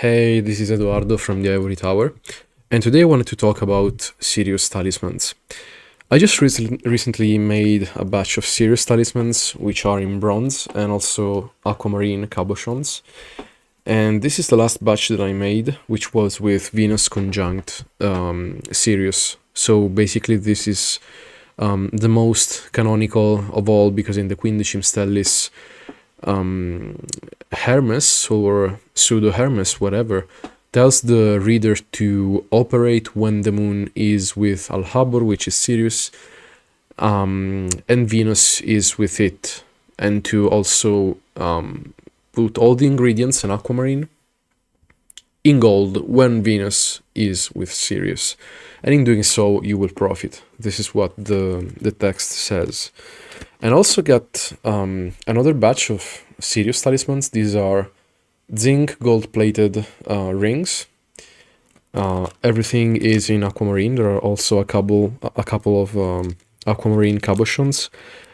Hey, this is Eduardo from the Ivory Tower, and today I wanted to talk about Sirius talismans. I just recently made a batch of Sirius talismans, which are in bronze, and also aquamarine cabochons. And this is the last batch that I made, which was with Venus conjunct Sirius. So basically this is the most canonical of all, because in the Quindecim stellis, Hermes or pseudo Hermes, whatever, tells the reader to operate when the moon is with Al-Habor, which is Sirius, and Venus is with it, and to also put all the ingredients in aquamarine in gold when Venus is with Sirius, and in doing so you will profit. This is what the text says. And also got another batch of Sirius talismans. These are zinc gold-plated rings. Everything is in aquamarine. There are also a couple of aquamarine cabochons,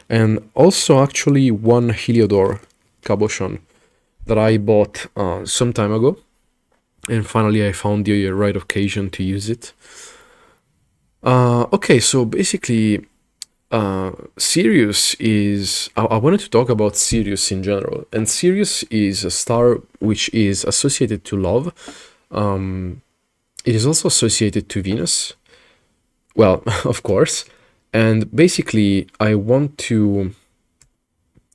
and also actually one Heliodor cabochon that I bought some time ago, and finally I found the right occasion to use it. Okay, so basically Sirius is... I wanted to talk about Sirius in general, and Sirius is a star which is associated to love. It is also associated to Venus, well, of course, and basically I want to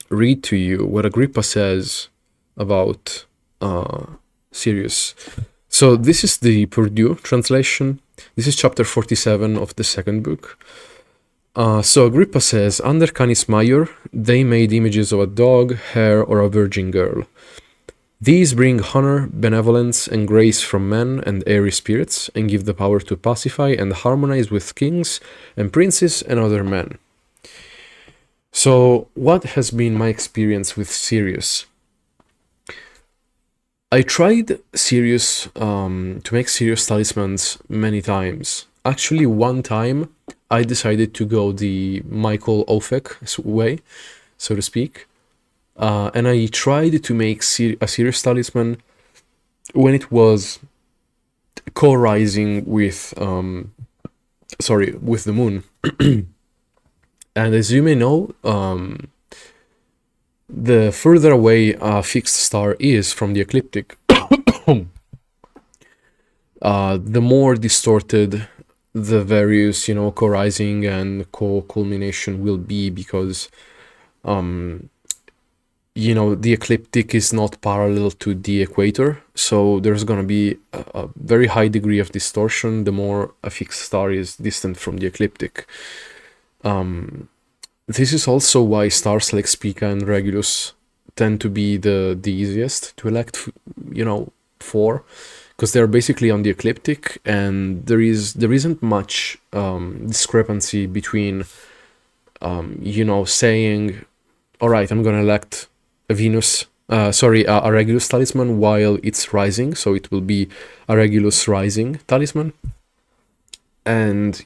read to you what Agrippa says about Sirius. So this is the Purdue translation. This is chapter 47 of the second book. So Agrippa says, under Canis Major, they made images of a dog, hare, or a virgin girl. These bring honor, benevolence, and grace from men and airy spirits, and give the power to pacify and harmonize with kings and princes and other men. So, what has been my experience with Sirius? I tried Sirius, to make Sirius talismans many times. Actually, one time I decided to go the Michael Ofek way, so to speak, and I tried to make a Sirius talisman when it was co-rising with, with the moon. And as you may know, the further away a fixed star is from the ecliptic, the more distorted the various, co-rising and co-culmination will be, because, the ecliptic is not parallel to the equator, so there's going to be a very high degree of distortion the more a fixed star is distant from the ecliptic. This is also why stars like Spica and Regulus tend to be the easiest to elect, for, because they're basically on the ecliptic, and there isn't much discrepancy between, saying, all right, I'm gonna elect a Venus, a Regulus talisman while it's rising, so it will be a Regulus rising talisman, and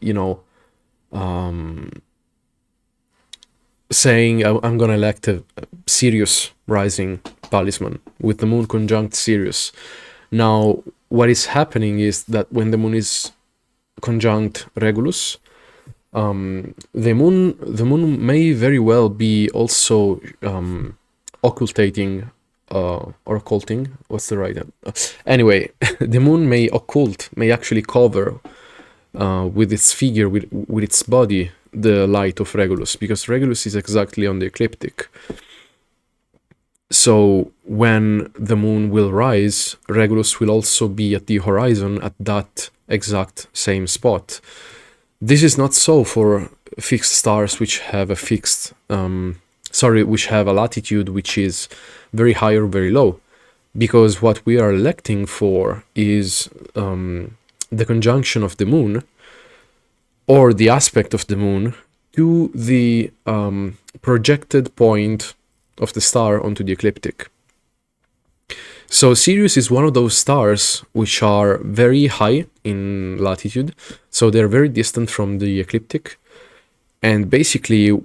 saying I'm gonna elect a Sirius rising talisman with the moon conjunct Sirius. Now, what is happening is that when the moon is conjunct Regulus, the moon may very well be also occultating or occulting. What's the right? Anyway, the moon may actually cover with its figure, with its body, the light of Regulus, because Regulus is exactly on the ecliptic. So when the moon will rise, Regulus will also be at the horizon at that exact same spot. This is not so for fixed stars which have a fixed, which have a latitude which is very high or very low, because what we are electing for is the conjunction of the moon, or the aspect of the moon, to the projected point of the star onto the ecliptic. So Sirius is one of those stars which are very high in latitude, so they're very distant from the ecliptic, and basically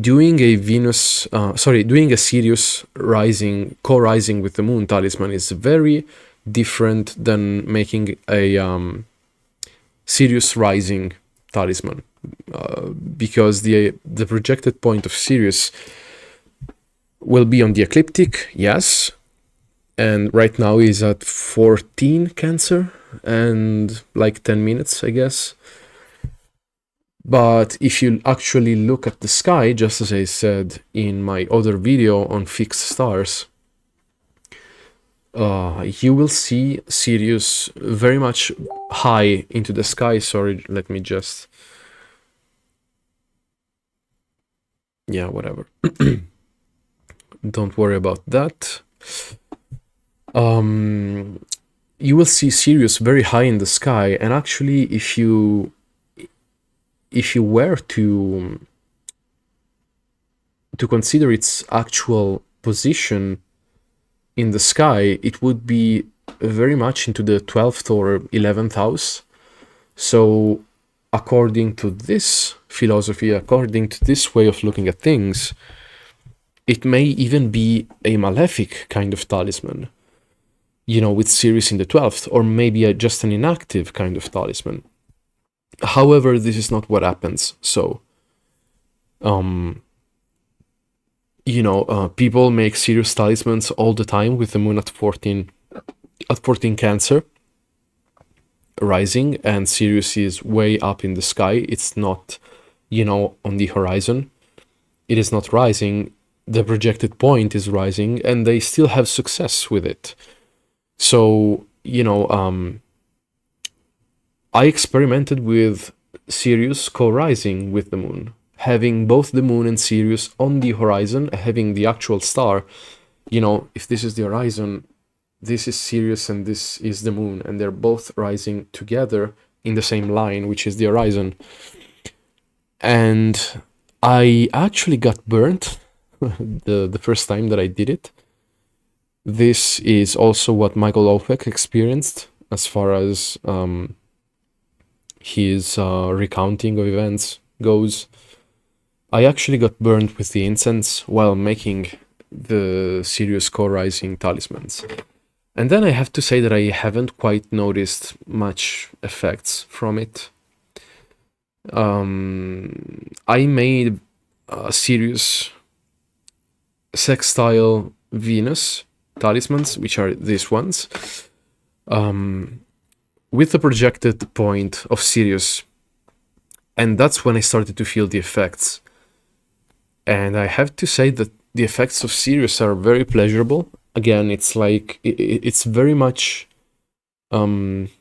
doing a Sirius rising, co-rising with the moon talisman is very, different than making a Sirius rising talisman, because the projected point of Sirius will be on the ecliptic, yes, and right now is at 14 Cancer and like 10 minutes, I guess. But if you actually look at the sky, just as I said in my other video on fixed stars, you will see Sirius very much high into the sky. Sorry, let me just... Yeah, whatever. Don't worry about that. You will see Sirius very high in the sky, and actually if you were to consider its actual position in the sky, it would be very much into the 12th or 11th house. So according to this philosophy, according to this way of looking at things, it may even be a malefic kind of talisman, you know, with Sirius in the 12th, or maybe just an inactive kind of talisman. However, this is not what happens. So, you know, people make Sirius talismans all the time with the moon at 14 Cancer rising, and Sirius is way up in the sky. It's not, you know, on the horizon. It is not rising. The projected point is rising, and they still have success with it. So, you know, I experimented with Sirius co-rising with the moon, having both the moon and Sirius on the horizon, having the actual star. You know, if this is the horizon, this is Sirius and this is the moon, and they're both rising together in the same line, which is the horizon. And I actually got burnt the first time that I did it. This is also what Michael Opek experienced as far as his recounting of events goes. I actually got burned with the incense while making the Sirius co-rising talismans. And then I have to say that I haven't quite noticed much effects from it. I made Sirius sextile Venus talismans, which are these ones, with the projected point of Sirius. And that's when I started to feel the effects. And I have to say that the effects of Sirius are very pleasurable. Again, it's like, it's very much, it's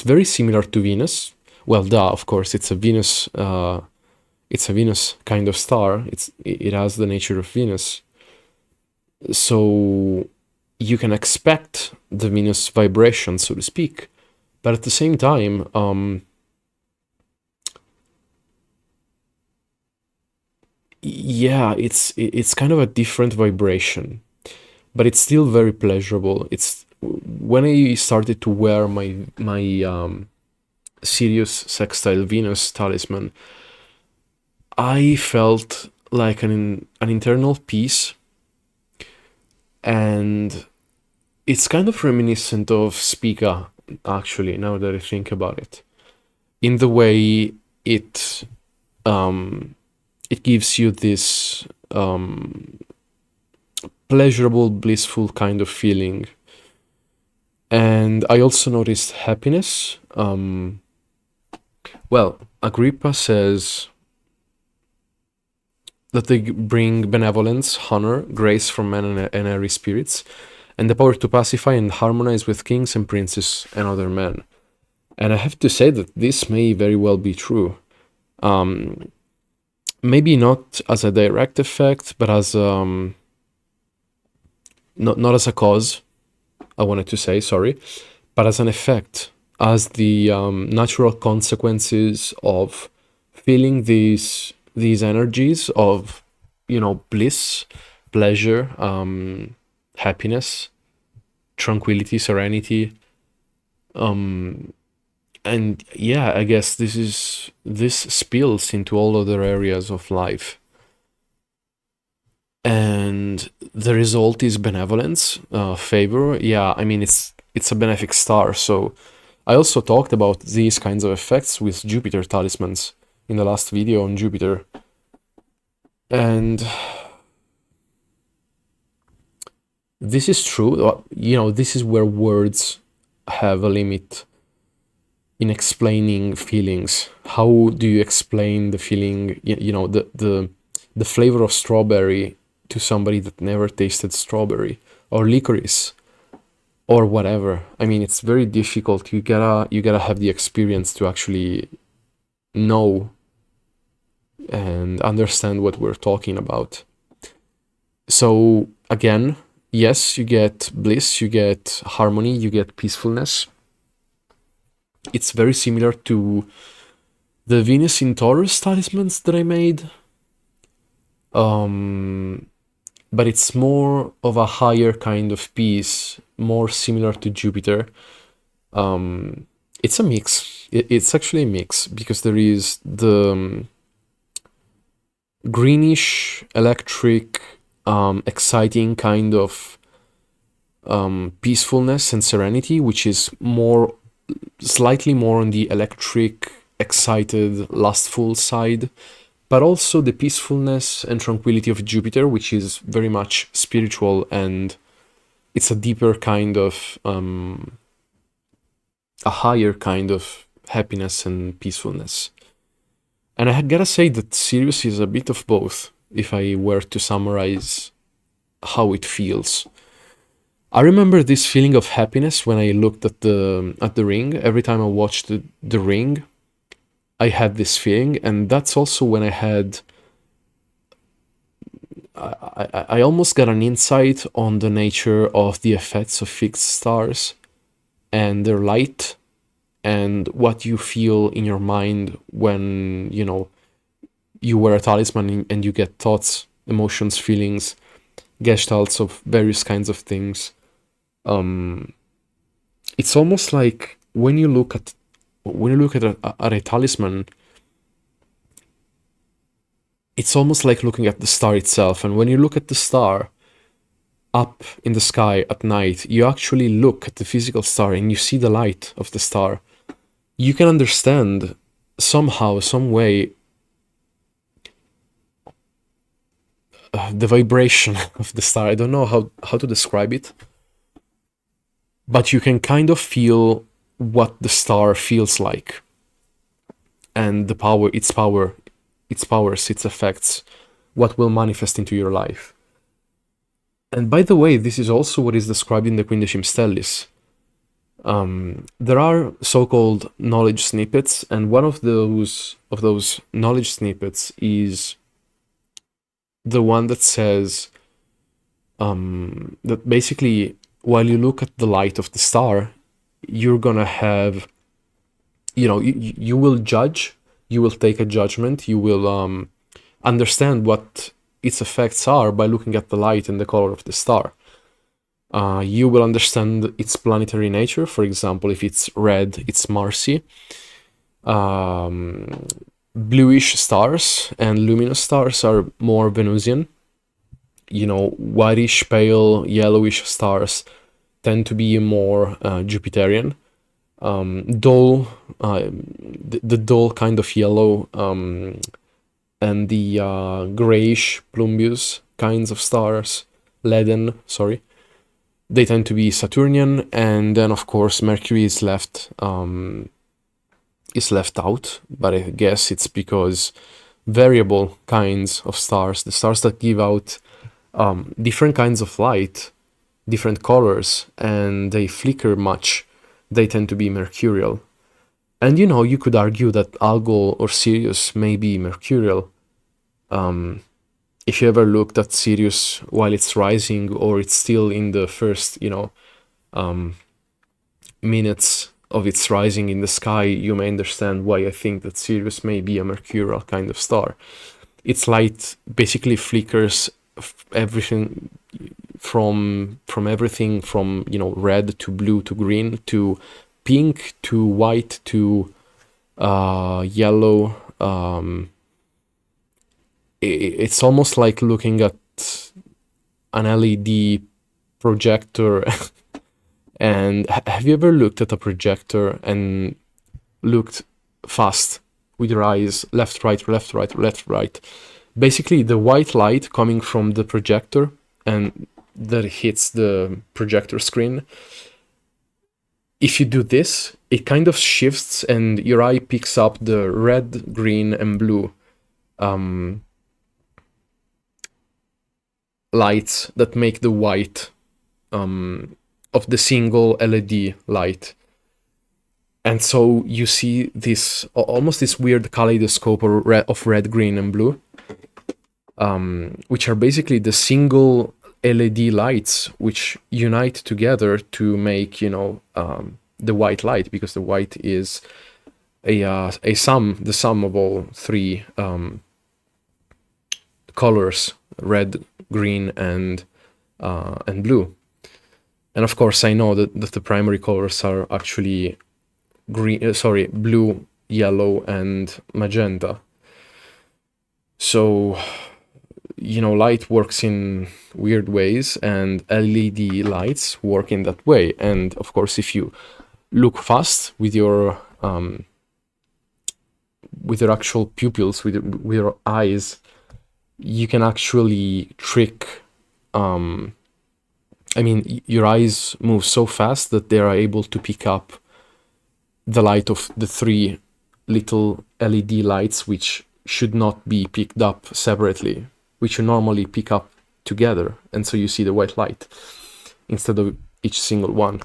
very similar to Venus. Well, of course, it's a Venus kind of star. It has the nature of Venus. So you can expect the Venus vibration, so to speak. But at the same time, yeah, it's kind of a different vibration, but it's still very pleasurable. It's when I started to wear my Sirius sextile Venus talisman, I felt like an internal peace, and it's kind of reminiscent of Spica, actually, now that I think about it, in the way it gives you this pleasurable, blissful kind of feeling. And I also noticed happiness. Well, Agrippa says that they bring benevolence, honor, grace from men and airy spirits, and the power to pacify and harmonize with kings and princes and other men. And I have to say that this may very well be true. Maybe not as a direct effect, but as not as a cause, I wanted to say, sorry, but as an effect, as the natural consequences of feeling these energies of, you know, bliss, pleasure, happiness, tranquility, serenity, and yeah, I guess this spills into all other areas of life. And the result is benevolence, favor. Yeah, I mean it's a benefic star. So I also talked about these kinds of effects with Jupiter talismans in the last video on Jupiter. And this is true. You know, this is where words have a limit in explaining feelings. How do you explain the feeling, you know, the flavor of strawberry to somebody that never tasted strawberry or licorice or whatever? I mean, it's very difficult. You gotta have the experience to actually know and understand what we're talking about. So again, yes, you get bliss, you get harmony, you get peacefulness. It's very similar to the Venus in Taurus talismans that I made. But it's more of a higher kind of peace, more similar to Jupiter. It's a mix. It's actually a mix because there is the greenish, electric, exciting kind of peacefulness and serenity, which is slightly more on the electric, excited, lustful side, but also the peacefulness and tranquility of Jupiter, which is very much spiritual, and it's a deeper kind of, a higher kind of happiness and peacefulness. And I gotta say that Sirius is a bit of both, if I were to summarize how it feels. I remember this feeling of happiness when I looked at the ring. Every time I watched the ring, I had this feeling, and that's also when I almost got an insight on the nature of the effects of fixed stars and their light and what you feel in your mind when, you know, you wear a talisman and you get thoughts, emotions, feelings, gestalts of various kinds of things. It's almost like when you look at a talisman, it's almost like looking at the star itself. And when you look at the star up in the sky at night, you actually look at the physical star and you see the light of the star. You can understand somehow, some way, the vibration of the star. I don't know how to describe it, but you can kind of feel what the star feels like, and the power, its powers, its effects, what will manifest into your life. And by the way, this is also what is described in the Quindecim stellis. There are so-called knowledge snippets, and one of those knowledge snippets is the one that says that basically, while you look at the light of the star, you're gonna have, you know, you will judge, you will take a judgment, you will understand what its effects are by looking at the light and the color of the star. You will understand its planetary nature. For example, if it's red, it's Marcy. Bluish stars and luminous stars are more Venusian. You know, whitish, pale, yellowish stars tend to be more Jupiterian. Dull, the dull kind of yellow, and the grayish, plumbous kinds of stars, leaden, sorry, they tend to be Saturnian. And then of course Mercury is left out, but I guess it's because variable kinds of stars, the stars that give out different kinds of light, different colors, and they flicker much, they tend to be mercurial. And you know, you could argue that Algol or Sirius may be mercurial. If you ever looked at Sirius while it's rising, or it's still in the first, you know, minutes of its rising in the sky, you may understand why I think that Sirius may be a mercurial kind of star. Its light basically flickers everything from everything from, you know, red to blue to green to pink to white to yellow. It's almost like looking at an LED projector. And have you ever looked at a projector and looked fast with your eyes, left, right, left, right, left, right? Basically, the white light coming from the projector and that hits the projector screen. If you do this, it kind of shifts and your eye picks up the red, green, and blue lights that make the white of the single LED light. And so you see this almost this weird kaleidoscope of red, green, and blue, which are basically the single LED lights which unite together to make, the white light, because the white is the sum of all three colors: red, green, and blue. And of course, I know that the primary colors are actually blue, yellow, and magenta. So, light works in weird ways, and LED lights work in that way. And of course, if you look fast with your actual pupils, with your eyes, you can actually trick. Your eyes move so fast that they are able to pick up the light of the three little LED lights, which should not be picked up separately, which you normally pick up together, and so you see the white light instead of each single one.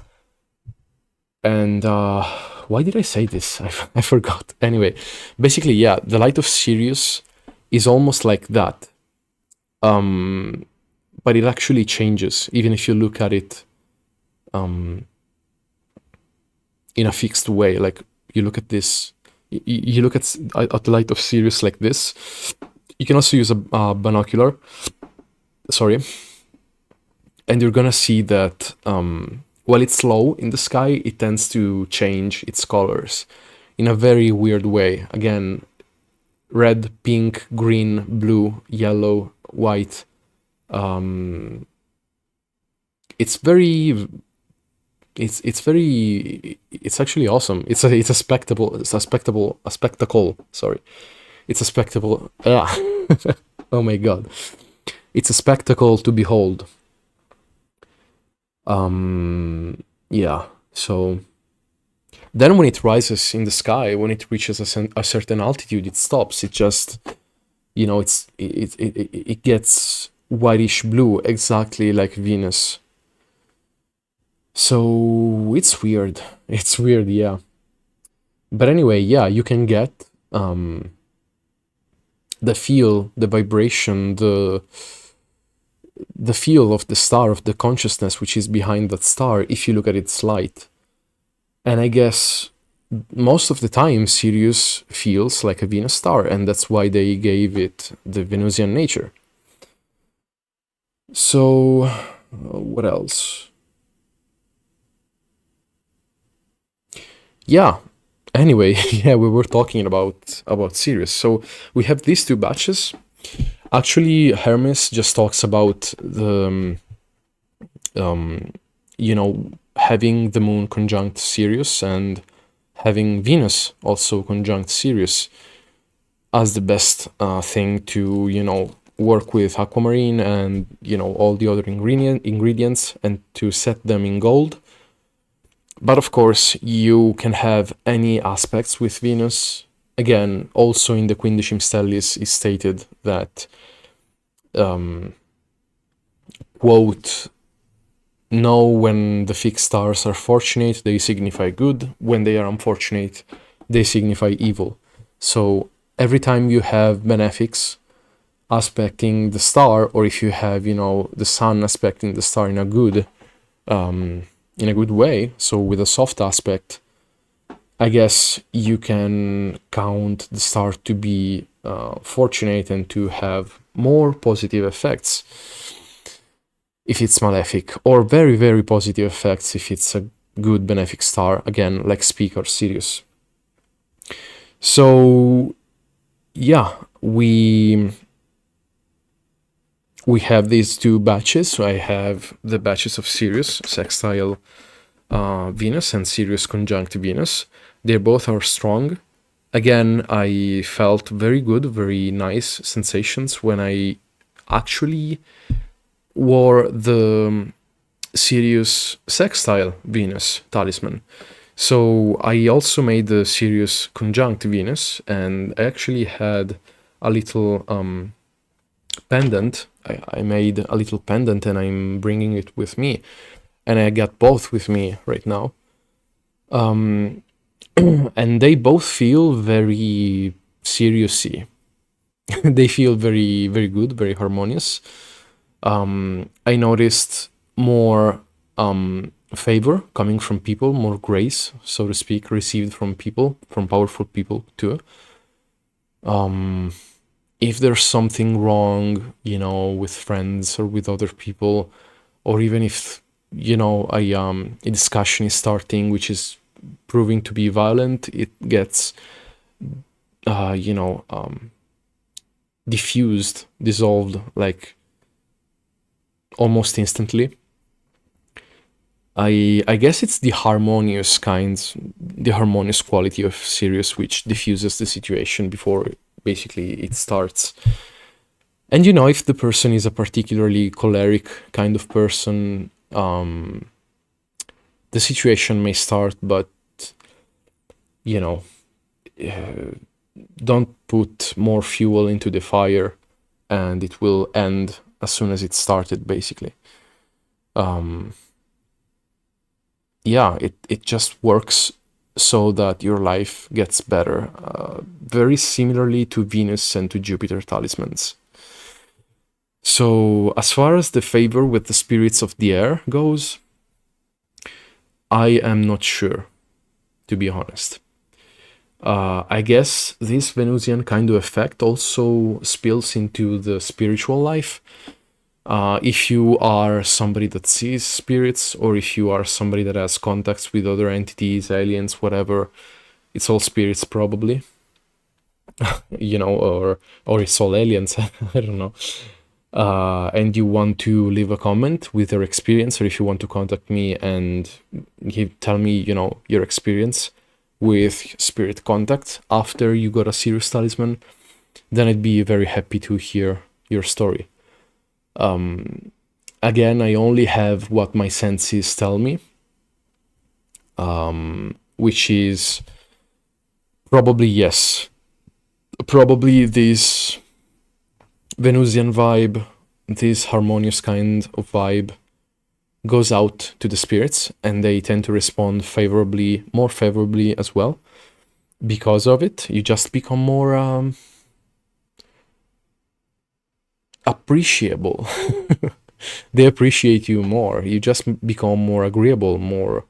And why did I say this? I forgot. Anyway, basically, yeah, the light of Sirius is almost like that. But it actually changes, even if you look at it in a fixed way. Like, you look at this, you look at the light of Sirius like this. You can also use a binocular, and you're gonna see that while it's low in the sky, it tends to change its colors in a very weird way. Again, red, pink, green, blue, yellow, white. It's actually awesome. It's a spectacle. Sorry, it's a spectacle. Oh my god, it's a spectacle to behold. Yeah. So then, when it rises in the sky, when it reaches a certain altitude, it stops. It just, it gets whitish blue, exactly like Venus. So it's weird. It's weird, yeah. But anyway, yeah, you can get the feel, the vibration, the feel of the star, of the consciousness which is behind that star, if you look at its light. And I guess most of the time Sirius feels like a Venus star, and that's why they gave it the Venusian nature. So what else? Yeah, anyway, yeah, we were talking about Sirius. So we have these two batches. Actually, Hermes just talks about the having the moon conjunct Sirius and having Venus also conjunct Sirius as the best thing to work with aquamarine and all the other ingredients, and to set them in gold. But of course, you can have any aspects with Venus. Again, also in the Quindecim Stellis is stated that, quote, "Know when the fixed stars are fortunate, they signify good. When they are unfortunate, they signify evil." So every time you have benefics aspecting the star, or if you have, the sun aspecting the star in a good way, so with a soft aspect, I guess you can count the star to be fortunate and to have more positive effects if it's malefic, or very, very positive effects if it's a good benefic star, again, like Speaker Sirius. So yeah, we we have these two batches. So I have the batches of Sirius sextile Venus and Sirius conjunct Venus. They both are strong. Again, I felt very good, very nice sensations when I actually wore the Sirius sextile Venus talisman. So I also made the Sirius conjunct Venus, and I actually had a little pendant. I made a little pendant, and I'm bringing it with me, and I got both with me right now. And they both feel very Siriusy. They feel very, very good, very harmonious. I noticed more favor coming from people, more grace, so to speak, received from people, from powerful people too. If there's something wrong, you know, with friends or with other people, or even if, you know, a discussion is starting which is proving to be violent, it gets, diffused, dissolved, like almost instantly. I guess it's the harmonious quality of Sirius which diffuses the situation before basically it starts. And you know, if the person is a particularly choleric kind of person, the situation may start, but you know, don't put more fuel into the fire and it will end as soon as it started, basically. Yeah, it just works so that your life gets better, very similarly to Venus and to Jupiter talismans. So as far as the favor with the spirits of the air goes, I am not sure, to be honest. I guess this Venusian kind of effect also spills into the spiritual life. If you are somebody that sees spirits, or if you are somebody that has contacts with other entities, aliens, whatever, it's all spirits probably, you know, or it's all aliens, I don't know. And you want to leave a comment with your experience, or if you want to contact me and tell me, you know, your experience with spirit contact after you got a Sirius talisman, then I'd be very happy to hear your story. Again, I only have what my senses tell me, which is probably yes. Probably this Venusian vibe, this harmonious kind of vibe, goes out to the spirits, and they tend to respond favorably, more favorably as well. Because of it, you just become more appreciable. They appreciate you more. You just become more agreeable, more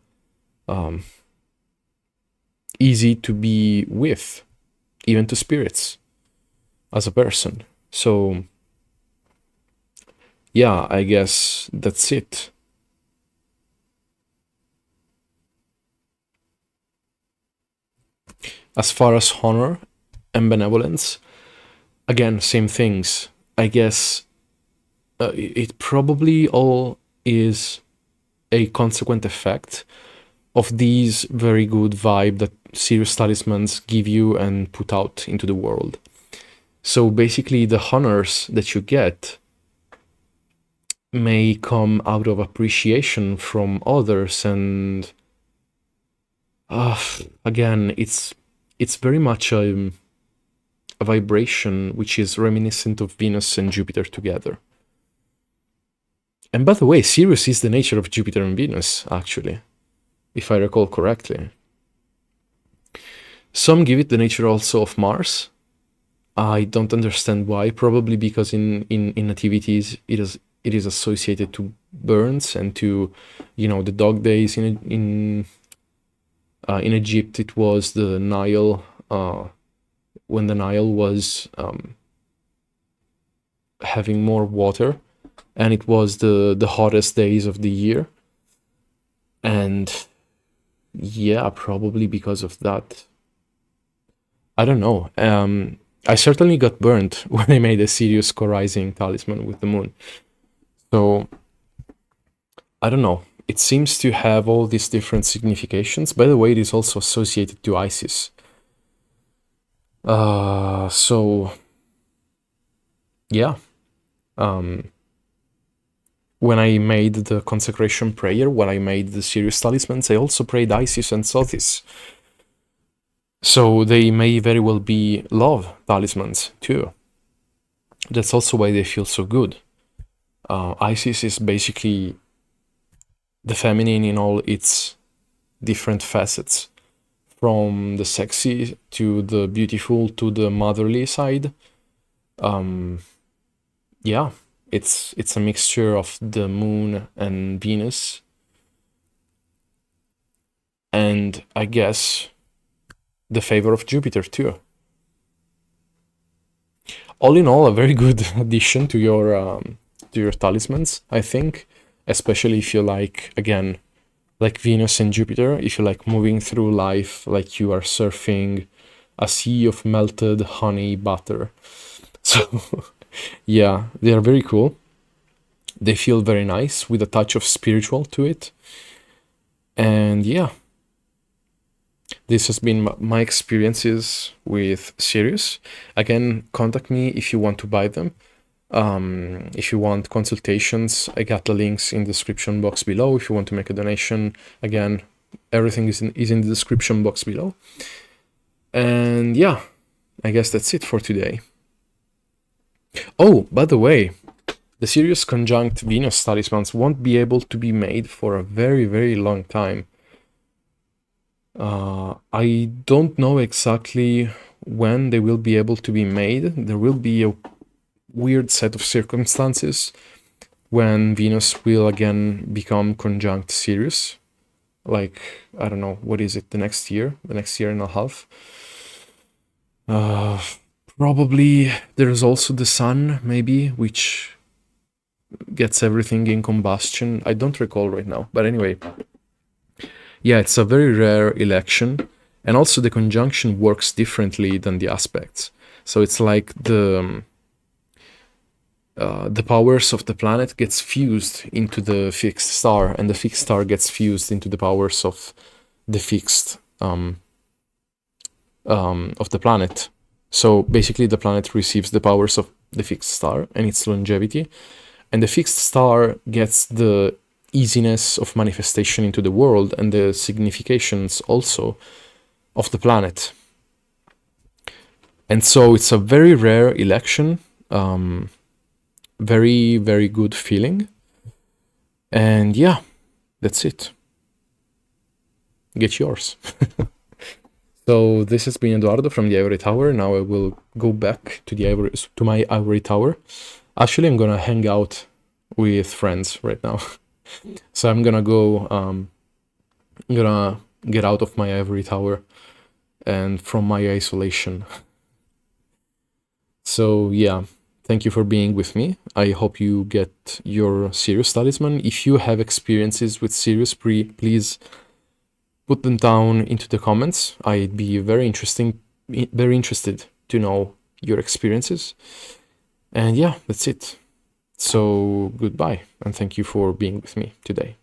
easy to be with, even to spirits, as a person. So, yeah, I guess that's it. As far as honor and benevolence, again, same things. I guess it probably all is a consequent effect of these very good vibe that Sirius talismans give you and put out into the world. So basically, the honors that you get may come out of appreciation from others, and again, it's very much a vibration which is reminiscent of Venus and Jupiter together. And by the way, Sirius is the nature of Jupiter and Venus, actually, if I recall correctly. Some give it the nature also of Mars. I don't understand why. Probably because in nativities it is associated to burns and to, you know, the dog days in Egypt. It was the Nile, when the Nile was having more water, and it was the hottest days of the year. And yeah, probably because of that. I don't know. I certainly got burned when I made a Sirius co-rising talisman with the moon. So I don't know. It seems to have all these different significations. By the way, it is also associated to Isis. So yeah. When I made the consecration prayer, when I made the Sirius talismans, I also prayed Isis and Sothis. So they may very well be love talismans too. That's also why they feel so good. Isis is basically the feminine in all its different facets, from the sexy to the beautiful to the motherly side. Yeah, it's a mixture of the moon and Venus, and I guess the favor of Jupiter too. All in all, a very good addition to your talismans, I think, especially if you like, again, like Venus and Jupiter, if you like moving through life like you are surfing a sea of melted honey butter. So yeah, they are very cool. They feel very nice with a touch of spiritual to it. And yeah, this has been my experiences with Sirius. Again, contact me if you want to buy them. If you want consultations, I got the links in the description box below. If you want to make a donation, again, everything is in the description box below. And yeah, I guess that's it for today. Oh, by the way, the Sirius conjunct Venus talismans won't be able to be made for a very, very long time. I don't know exactly when they will be able to be made. There will be a weird set of circumstances when Venus will again become conjunct Sirius. Like, I don't know, what is it, the next year and a half? Probably there's also the sun, maybe, which gets everything in combustion. I don't recall right now, but anyway. Yeah, it's a very rare election, and also the conjunction works differently than the aspects. So it's like the powers of the planet gets fused into the fixed star, and the fixed star gets fused into the powers of the fixed of the planet. So basically, the planet receives the powers of the fixed star and its longevity, and the fixed star gets the easiness of manifestation into the world and the significations also of the planet. And so it's a very rare election, very, very good feeling. And yeah, that's it. Get yours. So this has been Eduardo from the Ivory Tower. Now I will go back to my Ivory Tower. Actually, I'm gonna hang out with friends right now. So I'm gonna go, I'm gonna get out of my Ivory Tower and from my isolation. So yeah, thank you for being with me. I hope you get your Sirius talisman. If you have experiences with Sirius, please put them down into the comments. I'd be very interested to know your experiences. And yeah, that's it. So goodbye, and thank you for being with me today.